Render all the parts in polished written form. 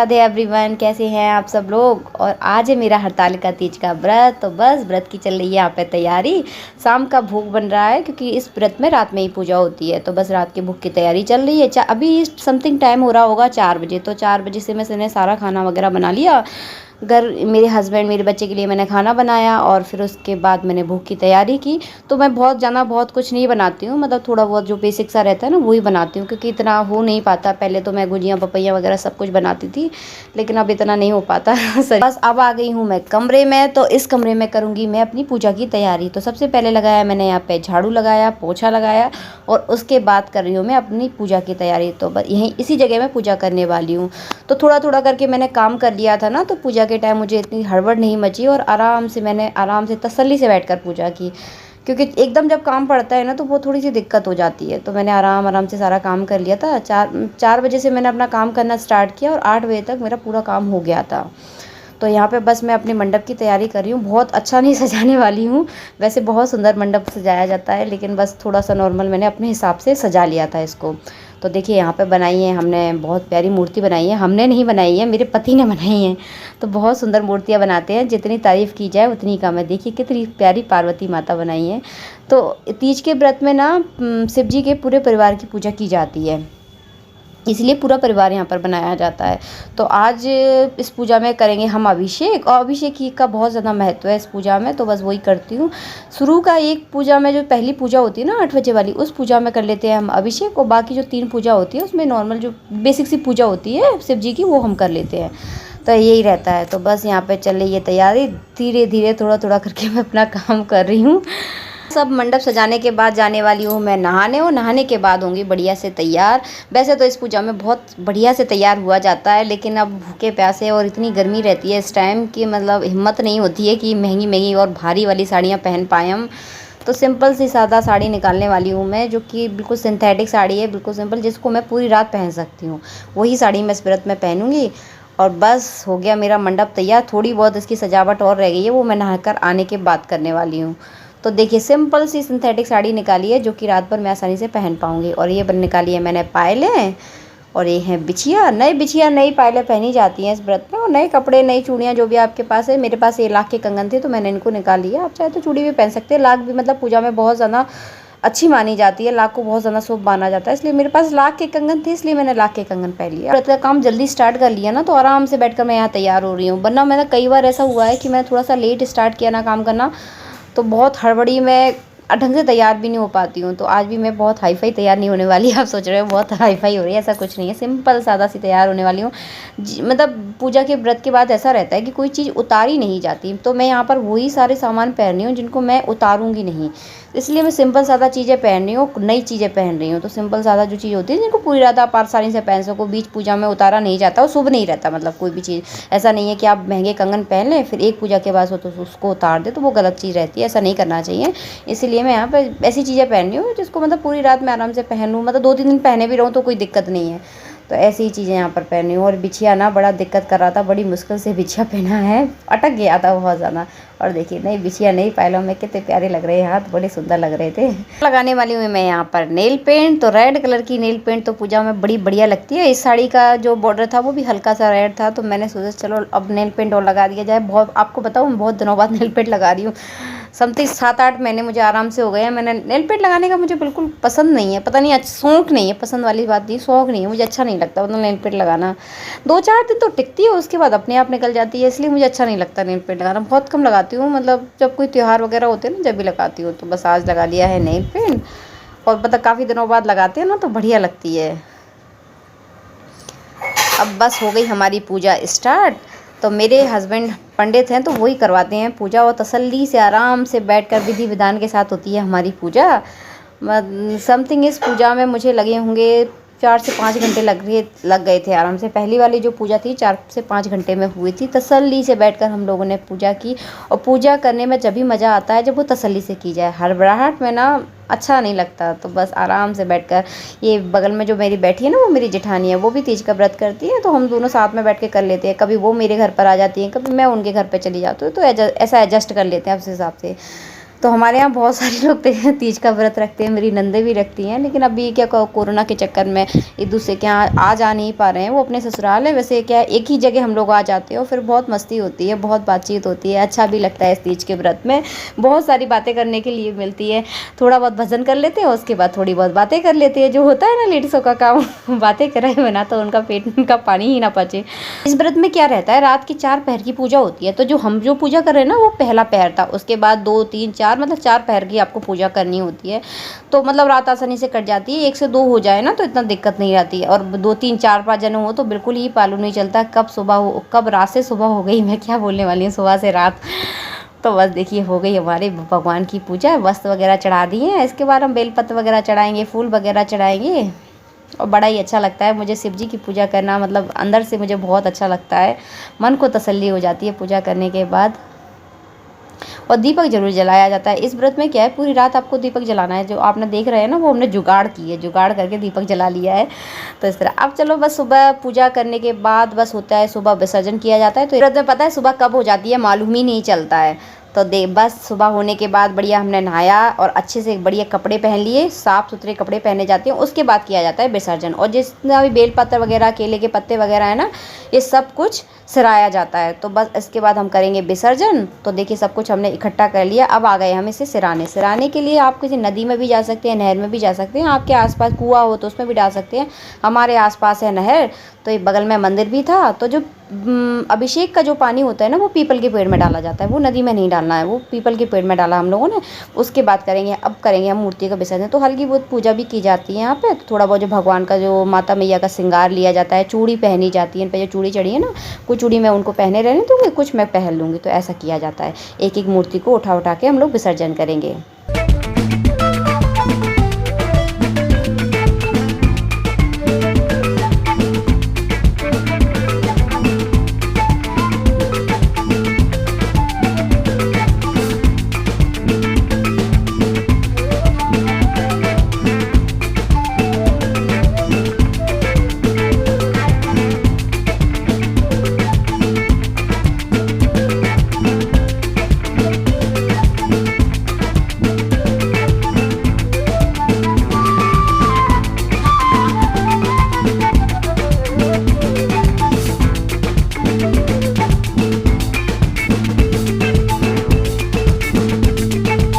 Radhe everyone, कैसे हैं आप सब लोग। और आज है मेरा हरतालिका तीज का व्रत। तो बस व्रत की चल रही है यहाँ पे तैयारी। शाम का भोग बन रहा है क्योंकि इस व्रत में रात में ही पूजा होती है। तो बस रात के भोग की तैयारी चल रही है। अभी समथिंग टाइम हो रहा होगा 4 बजे। तो 4 बजे से मैंने सारा खाना वगैरह बना लिया। घर मेरे हस्बैंड मेरे बच्चे के लिए मैंने खाना बनाया और फिर उसके बाद मैंने भोग की तैयारी की। तो मैं बहुत कुछ नहीं बनाती हूँ, मतलब थोड़ा बहुत जो बेसिक सा रहता है ना वही बनाती हूँ, क्योंकि इतना हो नहीं पाता। पहले तो मैं गुजिया पपैया वगैरह सब कुछ बनाती थी, लेकिन अब इतना नहीं हो पाता। बस अब आ गई हूँ मैं कमरे में। तो इस कमरे में करूँगी मैं अपनी पूजा की तैयारी। तो सबसे पहले लगाया मैंने यहाँ पे झाड़ू लगाया, पोछा लगाया और उसके बाद कर रही हूँ मैं अपनी पूजा की तैयारी। तो बस यहीं इसी जगह में पूजा करने वाली हूँ। तो थोड़ा थोड़ा करके मैंने काम कर लिया था ना, तो पूजा के टाइम मुझे इतनी हड़बड़ नहीं मची और मैंने आराम से तसल्ली से बैठकर पूजा की। क्योंकि एकदम जब काम पड़ता है ना तो वो थोड़ी सी दिक्कत हो जाती है। तो मैंने आराम से सारा काम कर लिया था। 4 बजे से मैंने अपना काम करना स्टार्ट किया और 8 बजे तक मेरा पूरा काम हो गया था। तो यहाँ पे बस मैं अपने मंडप की तैयारी कर रही हूँ। बहुत अच्छा नहीं सजाने वाली हूँ, वैसे बहुत सुंदर मंडप सजाया जाता है, लेकिन बस थोड़ा सा नॉर्मल मैंने अपने हिसाब से सजा लिया था इसको। तो देखिए यहाँ पे बनाई है हमने, बहुत प्यारी मूर्ति बनाई है। हमने नहीं बनाई है, मेरे पति ने बनाई है। तो बहुत सुंदर मूर्तियाँ बनाते हैं, जितनी तारीफ़ की जाए उतनी कम है। देखिए कितनी प्यारी पार्वती माता बनाई है। तो तीज के व्रत में ना शिव जी के पूरे परिवार की पूजा की जाती है, इसलिए पूरा परिवार यहाँ पर बनाया जाता है। तो आज इस पूजा में करेंगे हम अभिषेक, और अभिषेक ही का बहुत ज़्यादा महत्व है इस पूजा में। तो बस वही करती हूँ। शुरू का एक पूजा में जो पहली पूजा होती है ना 8 बजे वाली, उस पूजा में कर लेते हैं हम अभिषेक, और बाकी जो 3 पूजा होती है उसमें नॉर्मल जो बेसिक सी पूजा होती है शिव जी की, वो हम कर लेते हैं। तो यही रहता है। तो बस यहाँ पर चल रही है तैयारी, धीरे धीरे थोड़ा थोड़ा करके मैं अपना काम कर रही हूँ। सब मंडप सजाने के बाद जाने वाली हूँ मैं नहाने, और नहाने के बाद होंगी बढ़िया से तैयार। वैसे तो इस पूजा में बहुत बढ़िया से तैयार हुआ जाता है, लेकिन अब भूखे प्यासे और इतनी गर्मी रहती है इस टाइम की, मतलब हिम्मत नहीं होती है कि महंगी महंगी और भारी वाली साड़ियाँ पहन पाएँ हम। तो सिंपल सी सादा साड़ी निकालने वाली हूँ मैं, जो कि बिल्कुल सिंथेटिक साड़ी है, बिल्कुल सिंपल, जिसको मैं पूरी रात पहन सकती हूँ। वही साड़ी मैं इस व्रत में पहनूँगी। और बस हो गया मेरा मंडप तैयार। थोड़ी बहुत इसकी सजावट और रह गई है, वो मैं नहाकर आने के बाद करने वाली हूँ। तो देखिए सिंपल सी सिंथेटिक साड़ी निकाली है, जो कि रात भर मैं आसानी से पहन पाऊँगी। और ये निकाली है मैंने पायलें, और ये हैं बिछिया। नई पायलें पहनी जाती हैं इस व्रत में, और नए कपड़े, नई चूड़ियाँ जो भी आपके पास है। मेरे पास ये लाख के कंगन थे तो मैंने इनको निकाल लिया। आप चाहे तो चूड़ी भी पहन सकते हैं। लाख भी मतलब पूजा में बहुत ज़्यादा अच्छी मानी जाती है, लाख को बहुत ज़्यादा शुभ माना जाता है, इसलिए मेरे पास लाख के कंगन थे, इसलिए मैंने लाख के कंगन पहन लिया। व्रत का काम जल्दी स्टार्ट कर लिया ना, तो आराम से बैठकर मैं यहाँ तैयार हो रही हूँ। वरना मैंने कई बार ऐसा हुआ है कि मैं थोड़ा सा लेट स्टार्ट किया ना काम करना, तो बहुत हड़बड़ी में ढंग से तैयार भी नहीं हो पाती हूँ। तो आज भी मैं बहुत हाई फाई तैयार नहीं होने वाली। आप सोच रहे हो बहुत हाई फाई हो रही है, ऐसा कुछ नहीं है। सिंपल सादा सी तैयार होने वाली हूँ। मतलब पूजा के व्रत के बाद ऐसा रहता है कि कोई चीज़ उतारी नहीं जाती। तो मैं यहाँ पर वही सारे सामान पहन रही हूँ जिनको मैं उतारूँगी नहीं, इसलिए मैं सिंपल सादा चीज़ें पहन रही हूँ, नई चीज़ें पहन रही हूँ। तो सिंपल सादा जो चीज़ होती है जिनको पूरी रात आप आसानी से पहन सको, बीच पूजा में उतारा नहीं जाता, वो शुभ नहीं रहता। मतलब कोई भी चीज़ ऐसा नहीं है कि आप महंगे कंगन पहन लें फिर एक पूजा के बाद तो उसको उतार दे, तो वो गलत चीज़ रहती है, ऐसा नहीं करना चाहिए। इसलिए मैं यहाँ पर ऐसी चीज़ें पहन रही हूँ जिसको मतलब पूरी रात में आराम से पहनूँ, मतलब 2-3 दिन पहने भी रहूँ तो कोई दिक्कत नहीं है। तो ऐसी ही चीज़ें यहाँ पर पहन रही हूँ। और बिछिया ना बड़ा दिक्कत कर रहा था, बड़ी मुश्किल से बिछिया पहना है, अटक गया था बहुत ज़्यादा। और देखिए नई बिछिया नई पायलों में कितने प्यारे लग रहे हैं, हाथ बड़े सुंदर लग रहे थे। लगाने वाली हूँ मैं यहाँ पर नेल पेंट। तो रेड कलर की नेल पेंट तो पूजा में बड़ी बढ़िया लगती है। इस साड़ी का जो बॉर्डर था वो भी हल्का सा रेड था, तो मैंने सोचा चलो अब नेल पेंट और लगा दिया जाए। बहुत आपको बताऊँ मैं बहुत दिनों बाद नेल पेंट लगा रही हूँ। समथिंग 7-8 महीने मुझे आराम से हो गए हैं। मैंने नेल पेंट लगाने का मुझे बिल्कुल पसंद नहीं है, पता नहीं, शौक नहीं है, पसंद वाली बात नहीं, शौक नहीं है, मुझे अच्छा नहीं लगता मतलब नेल पेंट लगाना। 2-4 दिन तो टिकती है, उसके बाद अपने आप निकल जाती है, इसलिए मुझे अच्छा नहीं लगता नेल पेंट लगाना। बहुत कम लगाती हूँ, मतलब जब कोई त्यौहार वगैरह होते हैं ना जब भी लगाती हूँ। तो बस आज लगा लिया है नेल पेंट, और मतलब काफ़ी दिनों बाद लगाते हैं ना तो बढ़िया लगती है। अब बस हो गई हमारी पूजा स्टार्ट। तो मेरे हस्बैंड पंडित हैं तो वही करवाते हैं पूजा, और तसल्ली से आराम से बैठकर विधि विधान के साथ होती है हमारी पूजा। समथिंग इस पूजा में मुझे लगे होंगे 4 से 5 घंटे लग गए थे आराम से। पहली वाली जो पूजा थी 4 से 5 घंटे में हुई थी। तसल्ली से बैठकर हम लोगों ने पूजा की, और पूजा करने में जब भी मज़ा आता है जब वो तसल्ली से की जाए, हड़बड़ाहट में ना अच्छा नहीं लगता। तो बस आराम से बैठकर, ये बगल में जो मेरी बैठी है ना वो मेरी जेठानी है, वो भी तीज का व्रत करती है, तो हम दोनों साथ में बैठ के कर लेते हैं। कभी वो मेरे घर पर आ जाती हैं, कभी मैं उनके घर पर चली जाती हूँ, तो ऐसा एडजस्ट कर लेते हैं उस हिसाब से। तो हमारे यहाँ बहुत सारे लोग तीज का व्रत रखते हैं, मेरी नंदे भी रखती हैं, लेकिन अभी क्या कोरोना के चक्कर में एक दूसरे के यहाँ आ जा नहीं पा रहे हैं। वो अपने ससुराल है, वैसे क्या एक ही जगह हम लोग आ जाते हैं और फिर बहुत मस्ती होती है, बहुत बातचीत होती है, अच्छा भी लगता है। इस तीज के व्रत में बहुत सारी बातें करने के लिए मिलती है। थोड़ा बहुत भजन कर लेते हैं, उसके बाद थोड़ी बहुत बातें कर लेते हैं, जो होता है ना लेडीज़ों का काम बातें कराए बिना तो उनका पेट का पानी ही ना पचे। इस व्रत में क्या रहता है, रात की 4 पहर की पूजा होती है। तो जो हम जो पूजा कर रहे हैं ना, वो पहला पहर था, उसके बाद 2 3 4 मतलब 4 पहर की आपको पूजा करनी होती है। तो मतलब रात आसानी से कट जाती है। 1 से 2 हो जाए ना तो इतना दिक्कत नहीं आती है, और 2 3 4 5 जने हो तो बिल्कुल ही मालूम नहीं चलता कब सुबह हो, कब रात से सुबह हो गई। मैं क्या बोलने वाली हूँ, सुबह से रात। तो बस देखिए हो गई हमारे भगवान की पूजा, वस्त्र वगैरह चढ़ा दिए हैं। इसके बाद हम बेलपत्र वगैरह चढ़ाएंगे, फूल वगैरह चढ़ाएंगे, और बड़ा ही अच्छा लगता है मुझे शिव जी की पूजा करना। मतलब अंदर से मुझे बहुत अच्छा लगता है, मन को तसल्ली हो जाती है पूजा करने के बाद। और दीपक जरूर जलाया जाता है। इस व्रत में क्या है, पूरी रात आपको दीपक जलाना है। जो आपने देख रहे हैं ना, वो हमने जुगाड़ की है, जुगाड़ करके दीपक जला लिया है। तो इस तरह अब चलो, बस सुबह पूजा करने के बाद बस होता है सुबह विसर्जन किया जाता है। तो व्रत में पता है सुबह कब हो जाती है मालूम ही नहीं चलता है। तो बस सुबह होने के बाद बढ़िया हमने नहाया और अच्छे से बढ़िया कपड़े पहन लिए, साफ़ सुथरे कपड़े पहने जाते हैं। उसके बाद किया जाता है विसर्जन, और जितना भी बेलपत्र वगैरह, केले के पत्ते वगैरह है ना, ये सब कुछ सराया जाता है। तो बस इसके बाद हम करेंगे विसर्जन। तो देखिए सब कुछ हमने इकट्ठा कर लिया, अब आ गए हम इसे सिराने के लिए। आप किसी नदी में भी जा सकते हैं, नहर में भी जा सकते हैं, आपके आसपास कुआं हो तो उसमें भी डाल सकते हैं। हमारे आसपास है नहर, तो एक बगल में मंदिर भी था। तो जो अभिषेक का जो पानी होता है ना, वो पीपल के पेड़ में डाला जाता है, वो नदी में नहीं डालना है, वो पीपल के पेड़ में डाला हम लोगों ने। उसके बाद करेंगे, अब करेंगे हम मूर्ति का विसर्जन। तो हल्की बहुत पूजा भी की जाती है यहाँ पे। तो थोड़ा बहुत जो भगवान का, जो माता मैया का श्रृंगार लिया जाता है, चूड़ी पहनी जाती है, इन पर जो चूड़ी चढ़ी है ना, कुछ चूड़ी मैं उनको पहने रहने दूँगी, कुछ मैं पहन लूँगी। तो ऐसा किया जाता है, एक एक मूर्ति को उठा उठा के हम लोग विसर्जन करेंगे।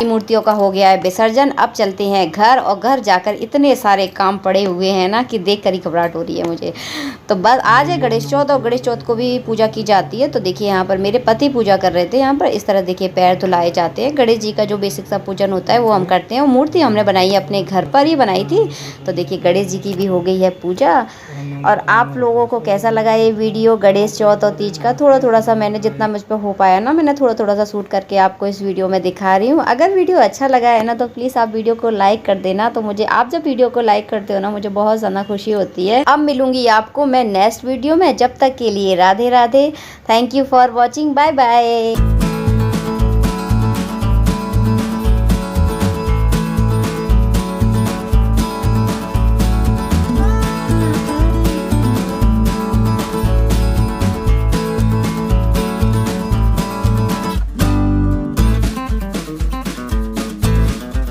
मूर्तियों का हो गया है विसर्जन। अब चलते हैं घर, और घर जाकर इतने सारे काम पड़े हुए हैं ना कि देख कर ही घबराहट हो रही है मुझे। तो बस आज है गणेश चौथ, और गणेश चौथ को भी पूजा की जाती है। तो देखिए यहाँ पर मेरे पति पूजा कर रहे थे। यहाँ पर इस तरह देखिए पैर धुलाए जाते हैं। गणेश जी का जो बेसिक सा पूजन होता है वो हम करते हैं। मूर्ति हमने बनाई है, अपने घर पर ही बनाई थी। तो देखिए गणेश जी की भी हो गई है पूजा। और आप लोगों को कैसा लगा ये वीडियो गणेश चौथ और तीज का? थोड़ा थोड़ा सा मैंने, जितना मुझ पर हो पाया ना, मैंने थोड़ा थोड़ा सा शूट करके आपको इस वीडियो में दिखा रही हूँ। अगर वीडियो अच्छा लगा है ना, तो प्लीज़ आप वीडियो को लाइक कर देना। तो मुझे, आप जब वीडियो को लाइक करते हो ना, मुझे बहुत ज़्यादा खुशी होती है। अब मिलूंगी आपको मैं नेक्स्ट वीडियो में, जब तक के लिए Radhe Radhe. Thank you for watching, bye bye.